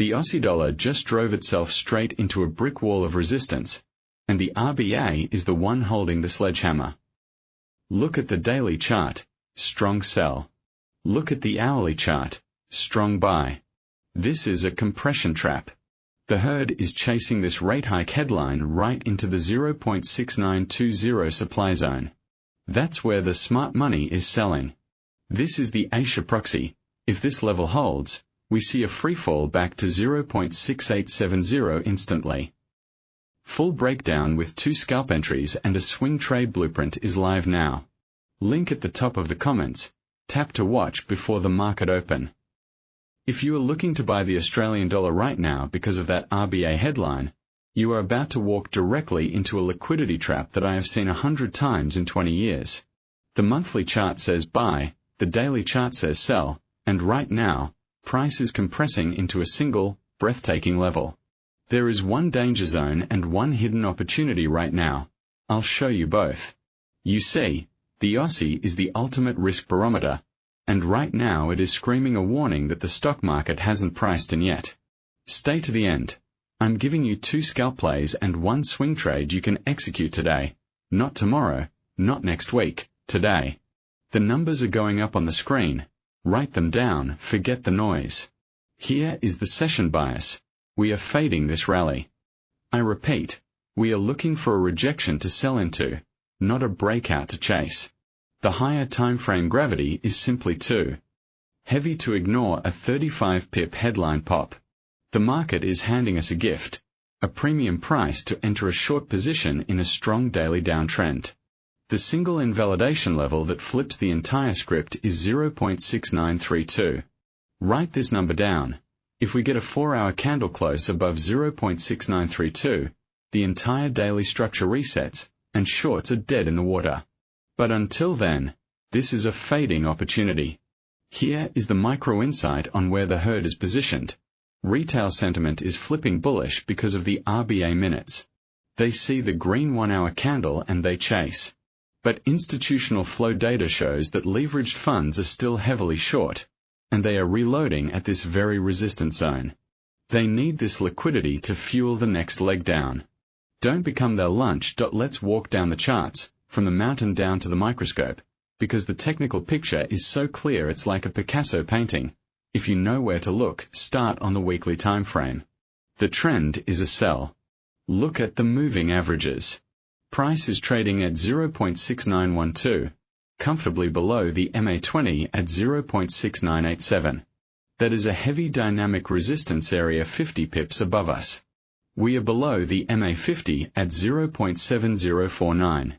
The Aussie dollar just drove itself straight into a brick wall of resistance, and the RBA is the one holding the sledgehammer. Look at the daily chart, strong sell. Look at the hourly chart, strong buy. This is a compression trap. The herd is chasing this rate hike headline right into the 0.6920 supply zone. That's where the smart money is selling. This is the Asia proxy. If this level holds, we see a freefall back to 0.6870 instantly. Full breakdown with 2 scalp entries and a swing trade blueprint is live now. Link at the top of the comments. Tap to watch before the market open. If you are looking to buy the Australian dollar right now because of that RBA headline, you are about to walk directly into a liquidity trap that I have seen 100 times in 20 years. The monthly chart says buy, the daily chart says sell, and right now, price is compressing into a single, breathtaking level. There is one danger zone and one hidden opportunity right now. I'll show you both. You see, the Aussie is the ultimate risk barometer, and right now it is screaming a warning that the stock market hasn't priced in yet. Stay to the end. I'm giving you 2 scalp plays and 1 swing trade you can execute today. Not tomorrow, not next week, today. The numbers are going up on the screen. Write them down, forget the noise. Here is the session bias. We are fading this rally. I repeat, we are looking for a rejection to sell into, not a breakout to chase. The higher time frame gravity is simply too heavy to ignore a 35 pip headline pop. The market is handing us a gift, a premium price to enter a short position in a strong daily downtrend. The single invalidation level that flips the entire script is 0.6932. Write this number down. If we get a 4-hour candle close above 0.6932, the entire daily structure resets, and shorts are dead in the water. But until then, this is a fading opportunity. Here is the micro insight on where the herd is positioned. Retail sentiment is flipping bullish because of the RBA minutes. They see the green 1-hour candle and they chase. But institutional flow data shows that leveraged funds are still heavily short, and they are reloading at this very resistance zone. They need this liquidity to fuel the next leg down. Don't become their lunch. Let's walk down the charts, from the mountain down to the microscope, because the technical picture is so clear it's like a Picasso painting. If you know where to look, start on the weekly time frame. The trend is a sell. Look at the moving averages. Price is trading at 0.6912, comfortably below the MA20 at 0.6987. That is a heavy dynamic resistance area 50 pips above us. We are below the MA50 at 0.7049.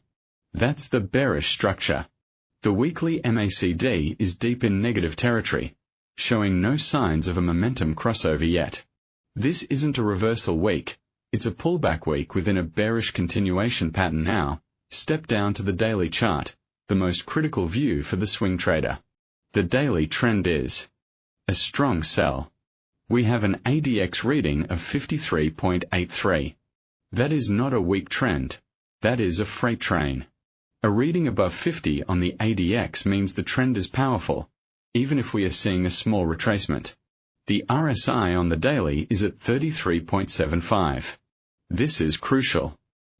That's the bearish structure. The weekly MACD is deep in negative territory, showing no signs of a momentum crossover yet. This isn't a reversal week. It's a pullback week within a bearish continuation pattern now. Step down to the daily chart, the most critical view for the swing trader. The daily trend is a strong sell. We have an ADX reading of 53.83. That is not a weak trend. That is a freight train. A reading above 50 on the ADX means the trend is powerful, even if we are seeing a small retracement. The RSI on the daily is at 33.75. This is crucial.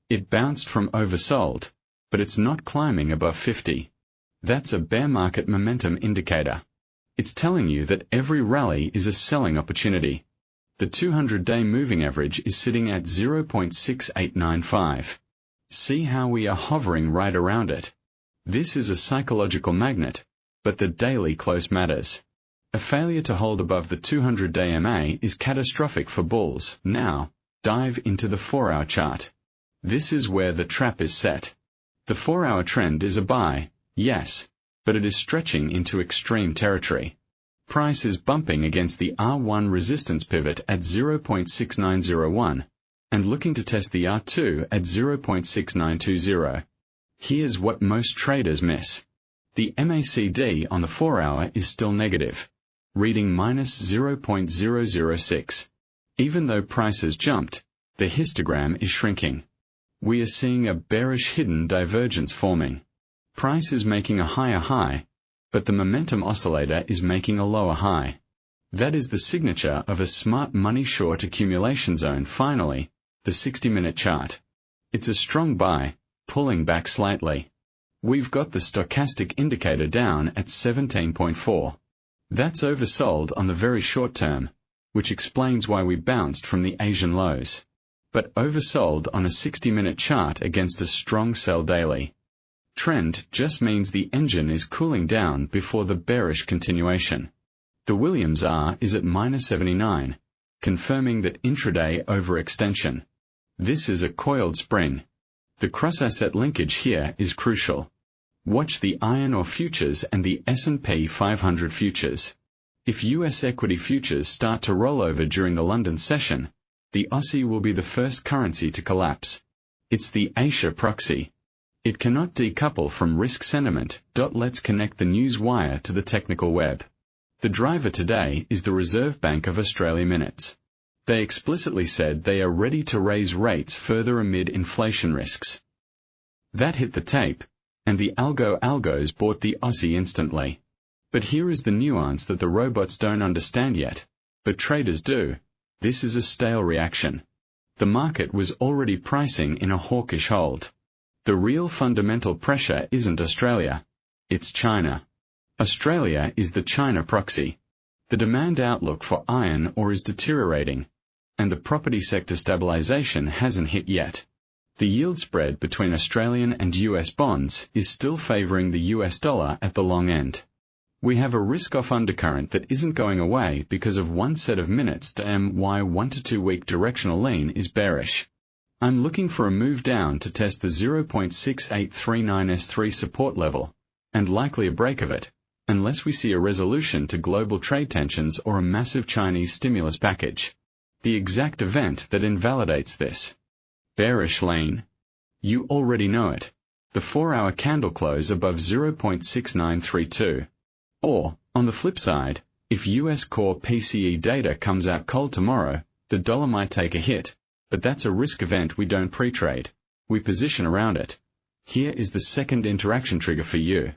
It bounced from oversold, but it's not climbing above 50. That's a bear market momentum indicator. It's telling you that every rally is a selling opportunity. The 200-day moving average is sitting at 0.6895. See how we are hovering right around it. This is a psychological magnet, but the daily close matters. A failure to hold above the 200-day MA is catastrophic for bulls. Now, dive into the 4-hour chart. This is where the trap is set. The 4-hour trend is a buy, yes, but it is stretching into extreme territory. Price is bumping against the R1 resistance pivot at 0.6901 and looking to test the R2 at 0.6920. Here's what most traders miss. The MACD on the 4-hour is still negative, reading minus 0.006. Even though price has jumped, the histogram is shrinking. We are seeing a bearish hidden divergence forming. Price is making a higher high, but the momentum oscillator is making a lower high. That is the signature of a smart money short accumulation zone. Finally, the 60-minute chart. It's a strong buy, pulling back slightly. We've got the stochastic indicator down at 17.4. That's oversold on the very short term, which explains why we bounced from the Asian lows. But oversold on a 60-minute chart against a strong sell daily trend just means the engine is cooling down before the bearish continuation. The Williams R is at -79, confirming that intraday overextension. This is a coiled spring. The cross-asset linkage here is crucial. Watch the iron ore futures and the S&P 500 futures. If US equity futures start to roll over during the London session, the Aussie will be the first currency to collapse. It's the Asia proxy. It cannot decouple from risk sentiment. Let's connect the news wire to the technical web. The driver today is the Reserve Bank of Australia minutes. They explicitly said they are ready to raise rates further amid inflation risks. That hit the tape, and the algos bought the Aussie instantly. But here is the nuance that the robots don't understand yet, but traders do. This is a stale reaction. The market was already pricing in a hawkish hold. The real fundamental pressure isn't Australia. It's China. Australia is the China proxy. The demand outlook for iron ore is deteriorating, and the property sector stabilization hasn't hit yet. The yield spread between Australian and US bonds is still favoring the US dollar at the long end. We have a risk-off undercurrent that isn't going away because of one set of minutes. The MY 1 to 2 week directional lean is bearish. I'm looking for a move down to test the 0.6839S3 support level, and likely a break of it, unless we see a resolution to global trade tensions or a massive Chinese stimulus package. The exact event that invalidates this. Bearish lean. You already know it. The 4-hour candle close above 0.6932. Or, on the flip side, if US core PCE data comes out cold tomorrow, the dollar might take a hit, but that's a risk event we don't pre-trade. We position around it. Here is the second interaction trigger for you.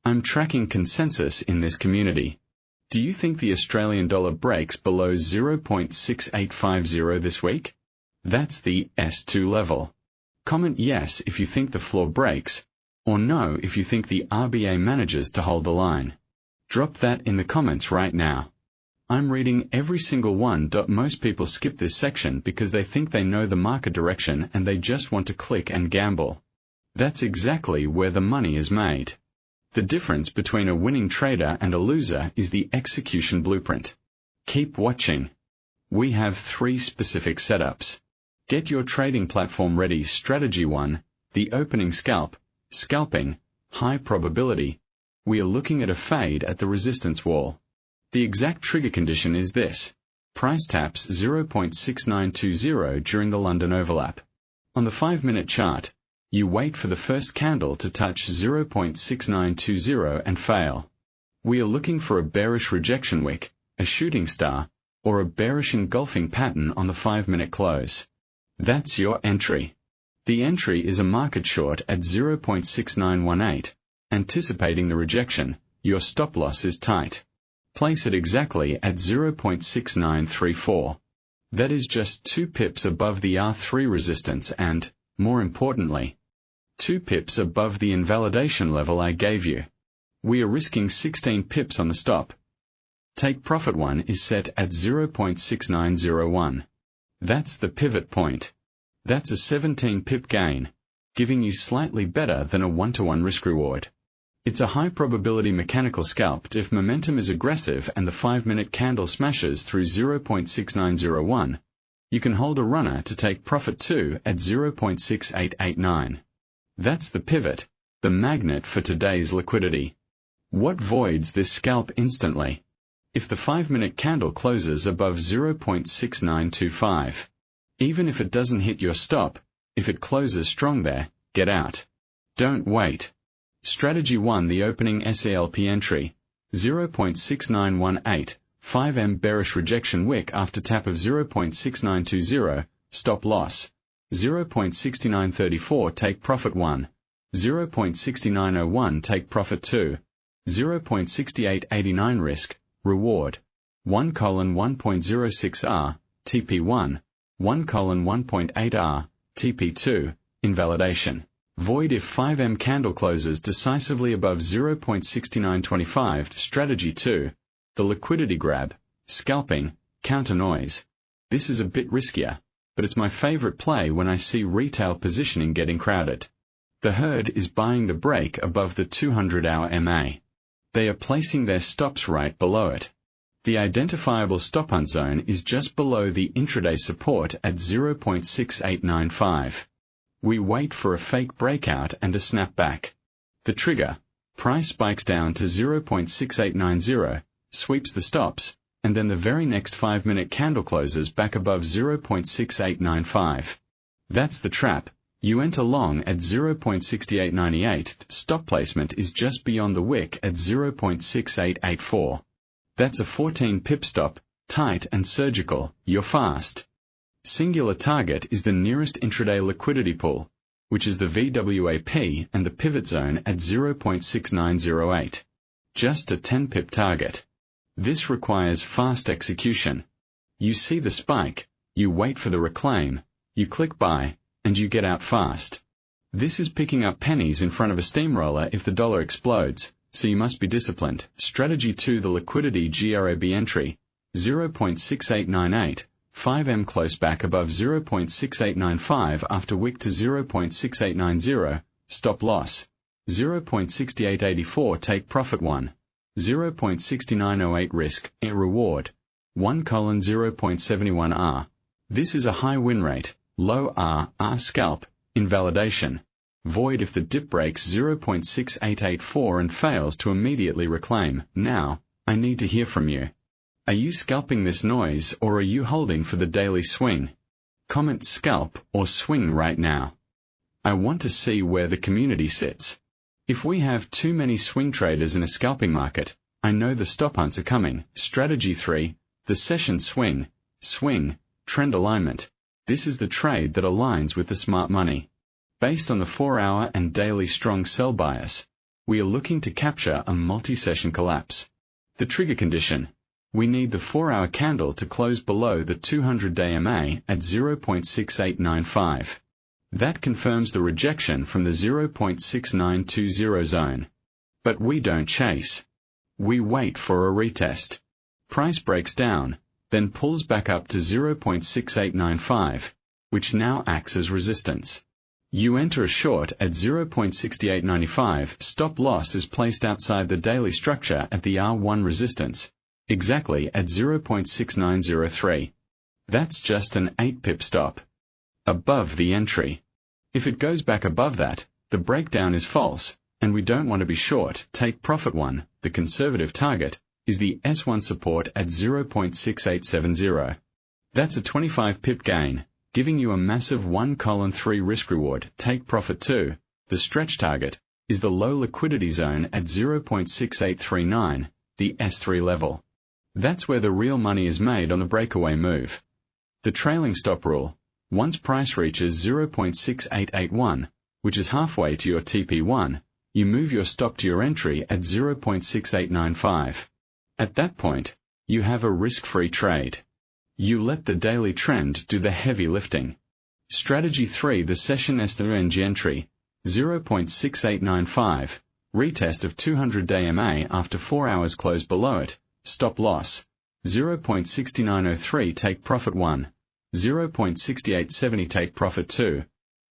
I'm tracking consensus in this community. Do you think the Australian dollar breaks below 0.6850 this week? That's the S2 level. Comment yes if you think the floor breaks, or no if you think the RBA manages to hold the line. Drop that in the comments right now. I'm reading every single one. Most people skip this section because they think they know the market direction and they just want to click and gamble. That's exactly where the money is made. The difference between a winning trader and a loser is the execution blueprint. Keep watching. We have 3 specific setups. Get your trading platform ready. Strategy 1, the opening scalp, scalping, high probability. We are looking at a fade at the resistance wall. The exact trigger condition is this. Price taps 0.6920 during the London overlap. On the 5-minute chart, you wait for the first candle to touch 0.6920 and fail. We are looking for a bearish rejection wick, a shooting star, or a bearish engulfing pattern on the 5-minute close. That's your entry. The entry is a market short at 0.6918. Anticipating the rejection, your stop loss is tight. Place it exactly at 0.6934. That is just 2 pips above the R3 resistance and, more importantly, 2 pips above the invalidation level I gave you. We are risking 16 pips on the stop. Take profit 1 is set at 0.6901. That's the pivot point. That's a 17 pip gain, giving you slightly better than a 1-to-1 risk reward. It's a high probability mechanical scalp. If momentum is aggressive and the 5-minute candle smashes through 0.6901, you can hold a runner to take profit 2 at 0.6889. That's the pivot, the magnet for today's liquidity. What voids this scalp instantly? If the 5-minute candle closes above 0.6925. Even if it doesn't hit your stop, if it closes strong there, get out. Don't wait. Strategy 1, the opening SALP entry, 0.6918, 5M bearish rejection wick after tap of 0.6920, stop loss, 0.6934 take profit 1, 0.6901 take profit 2, 0.6889 risk, reward. 1:1.06R, TP1, 1:1.8R, TP2, invalidation. Void if 5M candle closes decisively above 0.6925. Strategy 2. The liquidity grab, scalping, counter noise. This is a bit riskier, but it's my favorite play when I see retail positioning getting crowded. The herd is buying the break above the 200-hour MA. They are placing their stops right below it. The identifiable stop-hunt zone is just below the intraday support at 0.6895. We wait for a fake breakout and a snapback. The trigger, price spikes down to 0.6890, sweeps the stops, and then the very next 5-minute candle closes back above 0.6895. That's the trap. You enter long at 0.6898, stop placement is just beyond the wick at 0.6884. That's a 14-pip stop, tight and surgical, you're fast. Singular target is the nearest intraday liquidity pool, which is the VWAP and the pivot zone at 0.6908. Just a 10-pip target. This requires fast execution. You see the spike, you wait for the reclaim, you click buy, and you get out fast. This is picking up pennies in front of a steamroller if the dollar explodes, so you must be disciplined. Strategy 2. The liquidity grab entry, 0.6898, 5M close back above 0.6895 after wick to 0.6890, stop loss, 0.6884 take profit 1, 0.6908 risk, reward, 1:0.71R. This is a high win rate, low R scalp, invalidation. Void if the dip breaks 0.6884 and fails to immediately reclaim. Now, I need to hear from you. Are you scalping this noise or are you holding for the daily swing? Comment scalp or swing right now. I want to see where the community sits. If we have too many swing traders in a scalping market, I know the stop hunts are coming. Strategy 3. The session swing, trend alignment. This is the trade that aligns with the smart money. Based on the 4-hour and daily strong sell bias, we are looking to capture a multi-session collapse. The trigger condition. We need the 4-hour candle to close below the 200-day MA at 0.6895. That confirms the rejection from the 0.6920 zone. But we don't chase. We wait for a retest. Price breaks down, then pulls back up to 0.6895, which now acts as resistance. You enter a short at 0.6895, stop loss is placed outside the daily structure at the R1 resistance, exactly at 0.6903. That's just an 8-pip stop. Above the entry. If it goes back above that, the breakdown is false, and we don't want to be short. Take profit 1, the conservative target, is the S1 support at 0.6870. That's a 25-pip gain, giving you a massive 1:3 risk reward. Take profit 2, the stretch target, is the low liquidity zone at 0.6839, the S3 level. That's where the real money is made on the breakaway move. The trailing stop rule. Once price reaches 0.6881, which is halfway to your TP1, you move your stop to your entry at 0.6895. At that point, you have a risk-free trade. You let the daily trend do the heavy lifting. Strategy 3. The session SNG entry, 0.6895, retest of 200-day MA after 4 hours close below it, stop loss, 0.6903 take profit 1, 0.6870 take profit 2,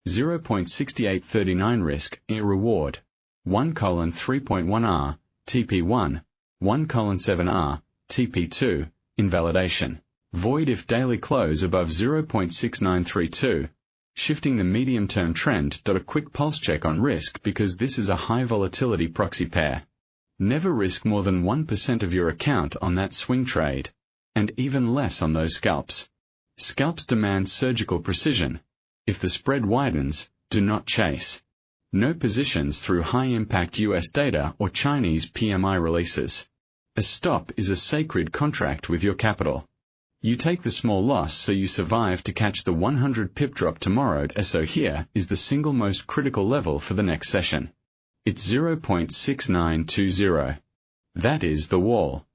0.6839 risk, reward, 1:3.1R, TP1, 1:7R, TP2, invalidation. Void if daily close above 0.6932, shifting the medium-term trend. A quick pulse check on risk because this is a high volatility proxy pair. Never risk more than 1% of your account on that swing trade, and even less on those scalps. Scalps demand surgical precision. If the spread widens, do not chase. No positions through high-impact US data or Chinese PMI releases. A stop is a sacred contract with your capital. You take the small loss so you survive to catch the 100 pip drop tomorrow. So here is the single most critical level for the next session. It's 0.6920. That is the wall.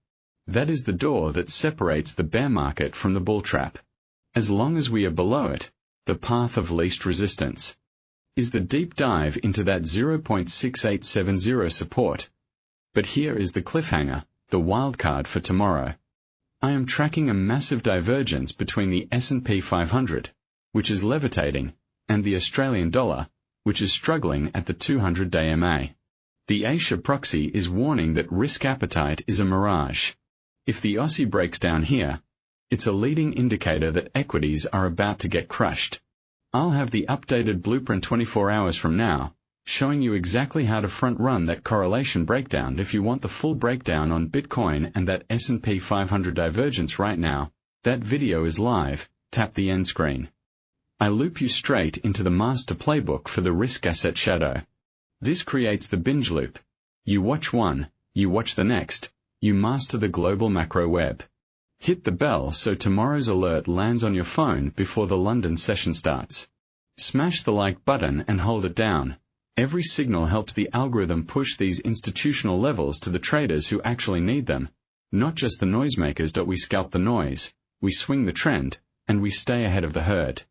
That is the door that separates the bear market from the bull trap. As long as we are below it, the path of least resistance is the deep dive into that 0.6870 support. But here is the cliffhanger, the wildcard for tomorrow. I am tracking a massive divergence between the S&P 500, which is levitating, and the Australian dollar, which is struggling at the 200-day MA. The Asia proxy is warning that risk appetite is a mirage. If the Aussie breaks down here, it's a leading indicator that equities are about to get crushed. I'll have the updated blueprint 24 hours from now, showing you exactly how to front-run that correlation breakdown. If you want the full breakdown on Bitcoin and that S&P 500 divergence right now, that video is live, tap the end screen. I loop you straight into the master playbook for the risk asset shadow. This creates the binge loop. You watch one, you watch the next, you master the global macro web. Hit the bell so tomorrow's alert lands on your phone before the London session starts. Smash the like button and hold it down. Every signal helps the algorithm push these institutional levels to the traders who actually need them, not just the noisemakers. We scalp the noise, we swing the trend, and we stay ahead of the herd.